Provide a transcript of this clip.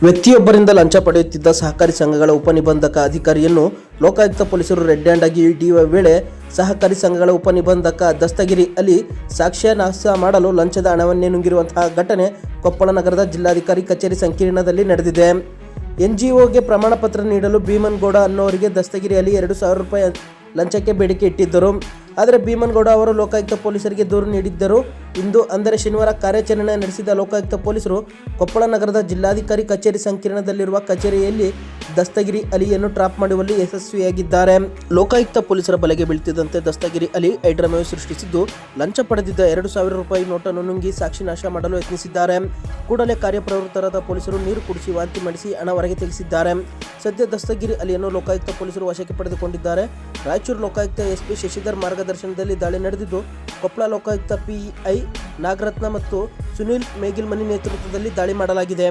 ವ್ಯಕ್ತಿಯೊಬ್ಬರಿಂದ ಲಂಚ ಪಡೆಯುತ್ತಿದ್ದ ಸಹಕಾರಿ ಸಂಘಗಳ ಉಪನಿಬಂಧಕ ಅಧಿಕಾರಿಯನ್ನು ಲೋಕಾಯುಕ್ತ ಪೊಲೀಸರು ರೆಡ್ ಹ್ಯಾಂಡ್ ಆಗಿ ಹಿಡಿಯುವ ವೇಳೆ ಸಹಕಾರಿ ಸಂಘಗಳ ಉಪನಿಬಂಧಕ ದಸ್ತಗಿರಿ ಅಲಿ ಸಾಕ್ಷ್ಯ ನಾಶ ಮಾಡಲು ಲಂಚದ ಹಣವನ್ನೇ ನುಂಗಿರುವಂತಹ ಘಟನೆ ಕೊಪ್ಪಳ ನಗರದ ಜಿಲ್ಲಾಧಿಕಾರಿ ಕಚೇರಿ ಸಂಕೀರ್ಣದಲ್ಲಿ ನಡೆದಿದೆ. ಎನ್ಜಿಒಗೆ ಪ್ರಮಾಣ ಪತ್ರ ನೀಡಲು ಭೀಮನಗೌಡ ಅನ್ನೋರಿಗೆ ದಸ್ತಗಿರಿ ಅಲಿ 2,000 ರೂಪಾಯಿ ಲಂಚಕ್ಕೆ ಬೇಡಿಕೆ ಇಟ್ಟಿದ್ದರು. ಆದರೆ ಭೀಮನಗೌಡ ಅವರು ಲೋಕಾಯುಕ್ತ ಪೊಲೀಸರಿಗೆ ದೂರು ನೀಡಿದ್ದರು. ಇಂದು ಅಂದರೆ ಶನಿವಾರ ಕಾರ್ಯಾಚರಣೆ ನಡೆಸಿದ ಲೋಕಾಯುಕ್ತ ಪೊಲೀಸರು ಕೊಪ್ಪಳ ನಗರದ ಜಿಲ್ಲಾಧಿಕಾರಿ ಕಚೇರಿ ಸಂಕೀರ್ಣದಲ್ಲಿರುವ ಕಚೇರಿಯಲ್ಲಿ ದಸ್ತಗಿರಿ ಅಲಿಯನ್ನು ಟ್ರಾಪ್ ಮಾಡುವಲ್ಲಿ ಯಶಸ್ವಿಯಾಗಿದ್ದಾರೆ. ಲೋಕಾಯುಕ್ತ ಪೊಲೀಸರ ಬಲೆಗೆ ಬೀಳ್ತಿದ್ದಂತೆ ದಸ್ತಗಿರಿ ಅಲಿ ಹೈಡ್ರಾಮೆ ಸೃಷ್ಟಿಸಿದ್ದು ಲಂಚ ಪಡೆದಿದ್ದ 2,000 ರೂಪಾಯಿ ನೋಟನ್ನು ನುಂಗಿ ಸಾಕ್ಷಿ ನಾಶ ಮಾಡಲು ಯತ್ನಿಸಿದ್ದಾರೆ. ಕೂಡಲೇ ಕಾರ್ಯಪ್ರವೃತ್ತರಾದ ಪೊಲೀಸರು ನೀರು ಕುಡಿಸಿ ವಾಂತಿ ಮಾಡಿಸಿ ಹಣ ಹೊರಗೆ ತೆಗೆಸಿದ್ದಾರೆ. ಸದ್ಯ ದಸ್ತಗಿರಿ ಅಲಿಯನ್ನು ಲೋಕಾಯುಕ್ತ ಪೊಲೀಸರು ವಶಕ್ಕೆ ಪಡೆದುಕೊಂಡಿದ್ದಾರೆ. ರಾಯಚೂರು ಲೋಕಾಯುಕ್ತ ಎಸ್ಪಿ ಶಶಿಧರ್ ಮಾರ್ಗದರ್ಶನದಲ್ಲಿ ದಾಳಿ ನಡೆದಿದ್ದು ಕೊಪ್ಪಳ ಲೋಕಾಯುಕ್ತ ಪಿಐ ನಾಗರತ್ನ ಮತ್ತು ಸುನೀಲ್ ಮೇಗಿಲ್ಮನಿ ನೇತೃತ್ವದಲ್ಲಿ ದಾಳಿ ಮಾಡಲಾಗಿದೆ.